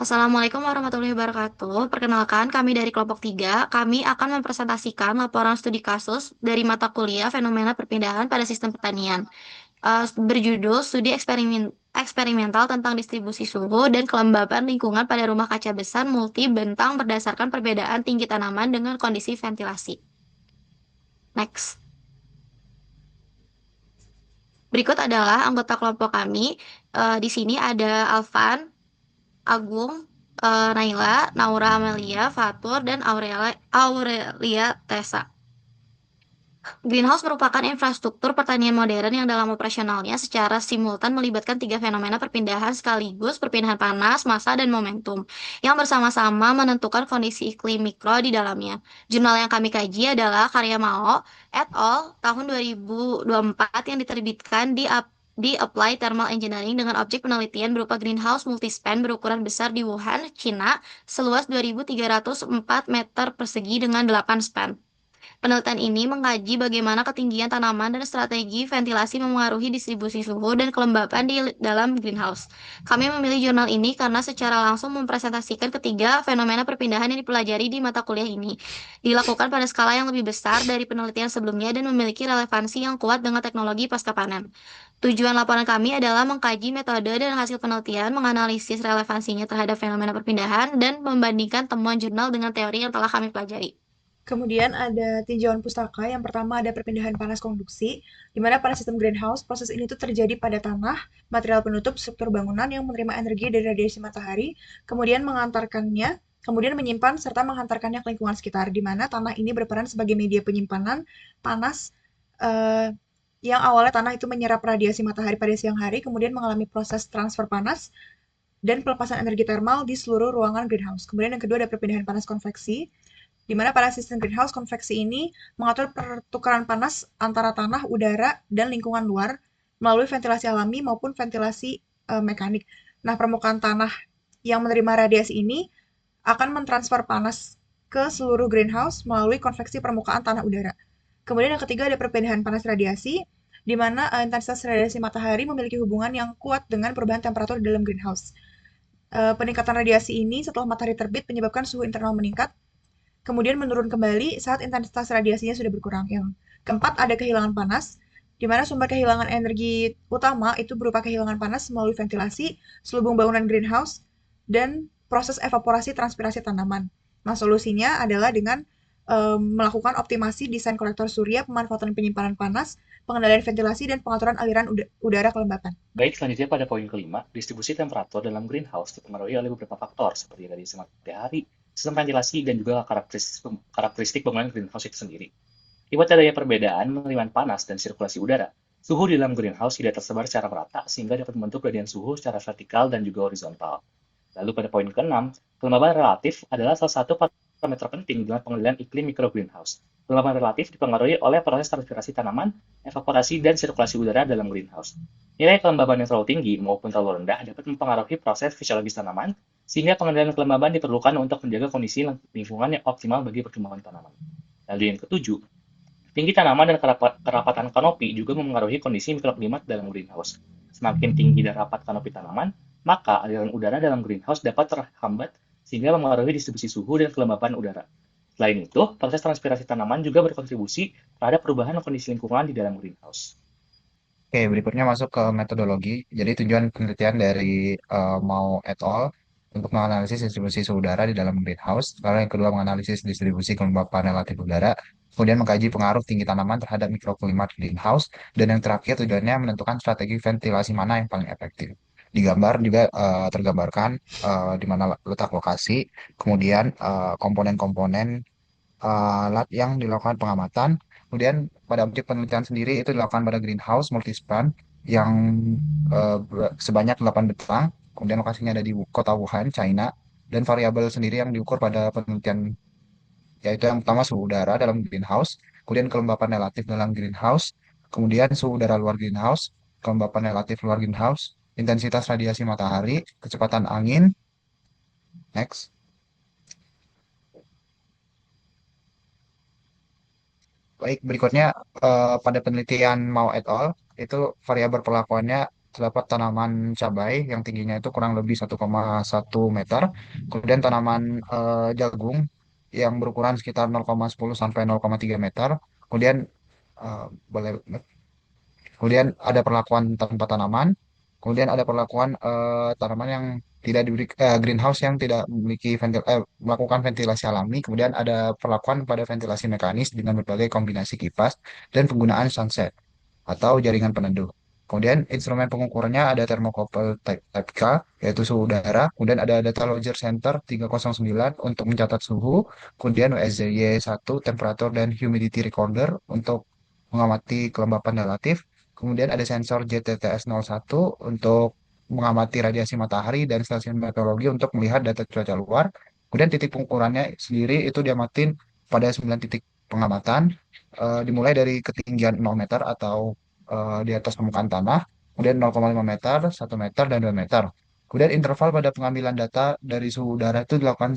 Assalamualaikum warahmatullahi wabarakatuh. Perkenalkan, kami dari kelompok 3. Kami akan mempresentasikan laporan studi kasus dari mata kuliah fenomena perpindahan pada sistem pertanian. Berjudul Studi Eksperimental tentang Distribusi Suhu dan Kelembapan Lingkungan pada Rumah Kaca Besar Multi Bentang berdasarkan perbedaan tinggi tanaman dengan kondisi ventilasi. Next. Berikut adalah anggota kelompok kami. Di sini ada Alvan, Agung, Naila, Naura Amelia, Fatur, dan Aurelia Tessa. Greenhouse merupakan infrastruktur pertanian modern yang dalam operasionalnya secara simultan melibatkan tiga fenomena perpindahan sekaligus, perpindahan panas, massa, dan momentum, yang bersama-sama menentukan kondisi iklim mikro di dalamnya. Jurnal yang kami kaji adalah karya Mao et al. Tahun 2024 yang diterbitkan di Applied Thermal Engineering dengan objek penelitian berupa greenhouse multispan berukuran besar di Wuhan, Cina, seluas 2.304 meter persegi dengan 8 span. Penelitian ini mengkaji bagaimana ketinggian tanaman dan strategi ventilasi memengaruhi distribusi suhu dan kelembapan di dalam greenhouse. Kami memilih jurnal ini karena secara langsung mempresentasikan ketiga fenomena perpindahan yang dipelajari di mata kuliah ini. Dilakukan pada skala yang lebih besar dari penelitian sebelumnya dan memiliki relevansi yang kuat dengan teknologi pasca panen. Tujuan laporan kami adalah mengkaji metode dan hasil penelitian, menganalisis relevansinya terhadap fenomena perpindahan, dan membandingkan temuan jurnal dengan teori yang telah kami pelajari. Kemudian ada tinjauan pustaka. Yang pertama ada perpindahan panas konduksi, di mana pada sistem greenhouse, proses ini tuh terjadi pada tanah, material penutup, struktur bangunan yang menerima energi dari radiasi matahari, kemudian menyimpan serta menghantarkannya ke lingkungan sekitar, di mana tanah ini berperan sebagai media penyimpanan panas eh, yang awalnya tanah itu menyerap radiasi matahari pada siang hari, kemudian mengalami proses transfer panas dan pelepasan energi termal di seluruh ruangan greenhouse. Kemudian yang kedua ada perpindahan panas konveksi, di mana pada sistem greenhouse konveksi ini mengatur pertukaran panas antara tanah, udara, dan lingkungan luar melalui ventilasi alami maupun ventilasi mekanik. Nah, permukaan tanah yang menerima radiasi ini akan mentransfer panas ke seluruh greenhouse melalui konveksi permukaan tanah udara. Kemudian yang ketiga ada perpindahan panas radiasi, di mana intensitas radiasi matahari memiliki hubungan yang kuat dengan perubahan temperatur di dalam greenhouse. Peningkatan radiasi ini setelah matahari terbit menyebabkan suhu internal meningkat, kemudian menurun kembali saat intensitas radiasinya sudah berkurang. Yang keempat, ada kehilangan panas, di mana sumber kehilangan energi utama itu berupa kehilangan panas melalui ventilasi, selubung bangunan greenhouse, dan proses evaporasi transpirasi tanaman. Nah, solusinya adalah dengan melakukan optimasi desain kolektor surya, pemanfaatan penyimpanan panas, pengendalian ventilasi, dan pengaturan aliran udara kelembapan. Baik, selanjutnya pada poin kelima, distribusi temperatur dalam greenhouse dipengaruhi oleh beberapa faktor seperti radiasi matahari, sistem ventilasi, dan juga karakteristik bangunan greenhouse itu sendiri. Akibat adanya perbedaan penerimaan panas dan sirkulasi udara, suhu di dalam greenhouse tidak tersebar secara merata sehingga dapat membentuk gradien suhu secara vertikal dan juga horizontal. Lalu pada poin ke-6, kelembaban relatif adalah salah satu parameter penting dalam pengendalian iklim mikro greenhouse. Kelembaban relatif dipengaruhi oleh proses transpirasi tanaman, evaporasi, dan sirkulasi udara dalam greenhouse. Nilai kelembaban yang terlalu tinggi maupun terlalu rendah dapat mempengaruhi proses fisiologis tanaman, sehingga pengendalian kelembaban diperlukan untuk menjaga kondisi lingkungan yang optimal bagi perkembangan tanaman. Lalu yang ketujuh, tinggi tanaman dan kerapatan kanopi juga memengaruhi kondisi mikroklimat dalam greenhouse. Semakin tinggi dan rapat kanopi tanaman, maka aliran udara dalam greenhouse dapat terhambat sehingga memengaruhi distribusi suhu dan kelembapan udara. Selain itu, proses transpirasi tanaman juga berkontribusi terhadap perubahan kondisi lingkungan di dalam greenhouse. Oke, berikutnya masuk ke metodologi. Jadi tujuan penelitian dari Mao et al. Untuk menganalisis distribusi suhu udara di dalam greenhouse. Lalu yang kedua menganalisis distribusi kelembapan relatif udara. Kemudian mengkaji pengaruh tinggi tanaman terhadap mikroklimat greenhouse. Dan yang terakhir tujuannya menentukan strategi ventilasi mana yang paling efektif. Di gambar juga tergambarkan di mana letak lokasi, kemudian komponen-komponen alat yang dilakukan pengamatan. Kemudian pada objek penelitian sendiri itu dilakukan pada greenhouse multispan yang sebanyak 8 betang. Kemudian lokasinya ada di kota Wuhan, China. Dan variabel sendiri yang diukur pada penelitian yaitu yang pertama suhu udara dalam greenhouse, kemudian kelembapan relatif dalam greenhouse, kemudian suhu udara luar greenhouse, kelembapan relatif luar greenhouse, intensitas radiasi matahari, kecepatan angin. Next. Baik, berikutnya pada penelitian Mao et al. Itu variabel perlakuannya terdapat tanaman cabai yang tingginya itu kurang lebih 1,1 meter. Kemudian tanaman jagung yang berukuran sekitar 0,10 sampai 0,3 meter. Kemudian boleh kemudian ada perlakuan tanpa tanaman. Kemudian ada perlakuan tanaman yang tidak diberi greenhouse yang tidak memiliki melakukan ventilasi alami. Kemudian ada perlakuan pada ventilasi mekanis dengan berbagai kombinasi kipas dan penggunaan sunset atau jaringan peneduh. Kemudian instrumen pengukurannya ada thermocouple type K, yaitu suhu udara. Kemudian ada data logger center 309 untuk mencatat suhu. Kemudian WSJ1 temperatur dan humidity recorder untuk mengamati kelembapan relatif. Kemudian ada sensor JTTS01 untuk mengamati radiasi matahari dan stasiun meteorologi untuk melihat data cuaca luar. Kemudian titik pengukurannya sendiri itu diamatin pada 9 titik pengamatan, dimulai dari ketinggian 0 meter atau di atas permukaan tanah, kemudian 0,5 meter, 1 meter, dan 2 meter. Kemudian interval pada pengambilan data dari suhu udara itu dilakukan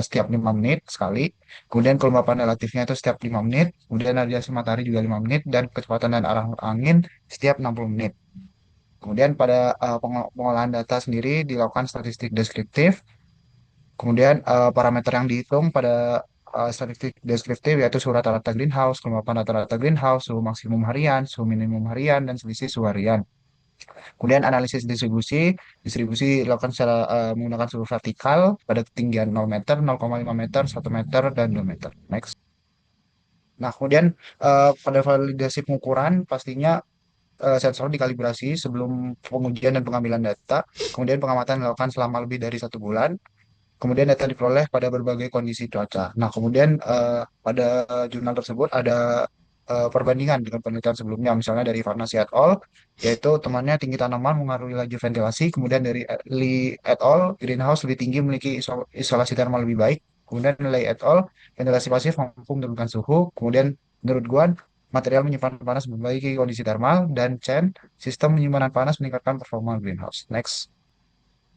setiap 5 menit sekali. Kemudian kelembapan relatifnya itu setiap 5 menit. Kemudian radiasi matahari juga 5 menit. Dan kecepatan dan arah angin setiap 60 menit. Kemudian pada pengolahan data sendiri dilakukan statistik deskriptif. Kemudian parameter yang dihitung pada statistik deskriptif yaitu suhu rata-rata greenhouse, kelembapan rata-rata greenhouse, suhu maksimum harian, suhu minimum harian, dan selisih suhu harian. Kemudian analisis distribusi, distribusi dilakukan secara menggunakan suhu vertikal pada ketinggian 0 meter, 0,5 meter, 1 meter, dan 2 meter. Next. Nah, kemudian pada validasi pengukuran pastinya sensor dikalibrasi sebelum pengujian dan pengambilan data. Kemudian pengamatan dilakukan selama lebih dari 1 bulan. Kemudian data diperoleh pada berbagai kondisi cuaca. Nah, kemudian pada jurnal tersebut ada perbandingan dengan penelitian sebelumnya, misalnya dari Farnasi et al., yaitu temannya tinggi tanaman mengaruhi laju ventilasi, kemudian dari Lee et al., greenhouse lebih tinggi memiliki isolasi termal lebih baik, kemudian Lei et al., ventilasi pasif mampu menurunkan suhu, kemudian menurut Guan, material menyimpan panas memperbaiki kondisi termal, dan Chen, sistem penyimpanan panas meningkatkan performa greenhouse. Next.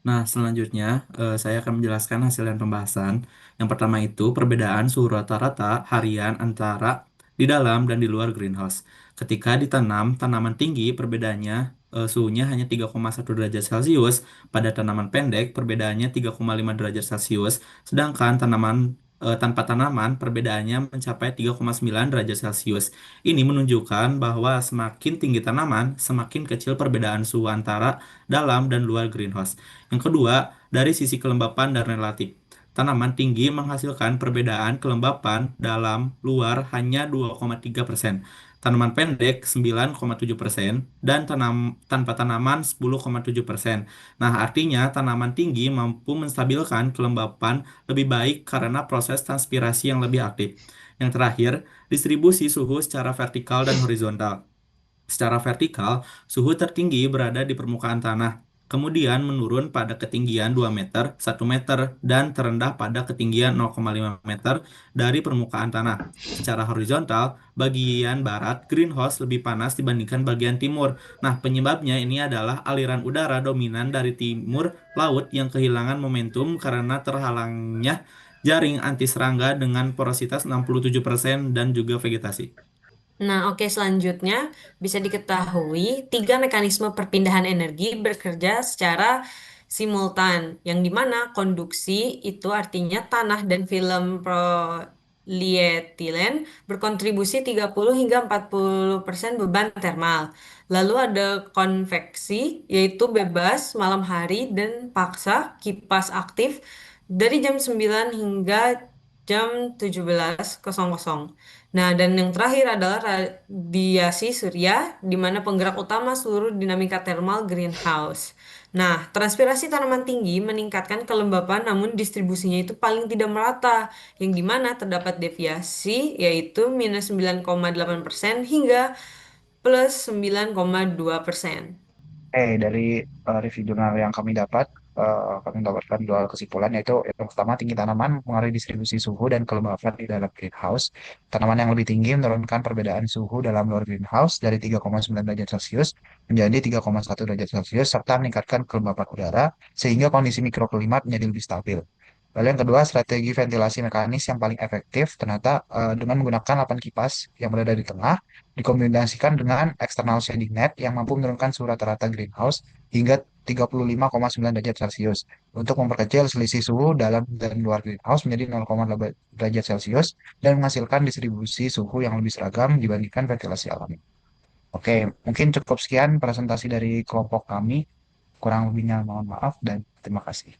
Nah, selanjutnya saya akan menjelaskan hasil dan pembahasan. Yang pertama itu perbedaan suhu rata-rata harian antara di dalam dan di luar greenhouse. Ketika ditanam tanaman tinggi, perbedaannya suhunya hanya 3,1 derajat Celcius. Pada tanaman pendek, perbedaannya 3,5 derajat Celcius. Sedangkan tanaman tanpa tanaman, perbedaannya mencapai 3,9 derajat Celcius. Ini menunjukkan bahwa semakin tinggi tanaman, semakin kecil perbedaan suhu antara dalam dan luar greenhouse. Yang kedua, dari sisi kelembapan dan relatif. Tanaman tinggi menghasilkan perbedaan kelembapan dalam luar hanya 2,3%. Tanaman pendek 9,7% dan tanpa tanaman 10,7%. Nah, artinya tanaman tinggi mampu menstabilkan kelembapan lebih baik karena proses transpirasi yang lebih aktif. Yang terakhir, distribusi suhu secara vertikal dan horizontal. Secara vertikal, suhu tertinggi berada di permukaan tanah, kemudian menurun pada ketinggian 2 meter, 1 meter, dan terendah pada ketinggian 0,5 meter dari permukaan tanah. Secara horizontal, bagian barat greenhouse lebih panas dibandingkan bagian timur. Nah, penyebabnya ini adalah aliran udara dominan dari timur laut yang kehilangan momentum karena terhalangnya jaring anti serangga dengan porositas 67% dan juga vegetasi. Nah, oke, selanjutnya bisa diketahui tiga mekanisme perpindahan energi bekerja secara simultan, yang dimana konduksi itu artinya tanah dan film polietilen berkontribusi 30 hingga 40% beban thermal. Lalu ada konveksi, yaitu bebas malam hari dan paksa kipas aktif dari jam 9 hingga jam 17.00. Nah, dan yang terakhir adalah radiasi surya, di mana penggerak utama seluruh dinamika thermal greenhouse. Nah, transpirasi tanaman tinggi meningkatkan kelembapan, namun distribusinya itu paling tidak merata, yang di mana terdapat deviasi, yaitu minus 9,8% hingga plus 9,2%. Dari review jurnal yang kami mendapatkan dua kesimpulan, yaitu yang pertama, tinggi tanaman mengaruhi distribusi suhu dan kelembapan di dalam greenhouse. Tanaman yang lebih tinggi menurunkan perbedaan suhu dalam luar greenhouse dari 3,9 derajat Celcius menjadi 3,1 derajat Celcius serta meningkatkan kelembapan udara sehingga kondisi mikroklimat menjadi lebih stabil. Lalu yang kedua, strategi ventilasi mekanis yang paling efektif ternyata dengan menggunakan 8 kipas yang berada di tengah, dikombinasikan dengan external shading net yang mampu menurunkan suhu rata-rata greenhouse hingga 35,9 derajat Celcius untuk memperkecil selisih suhu dalam dan luar greenhouse menjadi 0,8 derajat Celcius dan menghasilkan distribusi suhu yang lebih seragam dibandingkan ventilasi alami. Oke, mungkin cukup sekian presentasi dari kelompok kami. Kurang lebihnya mohon maaf dan terima kasih.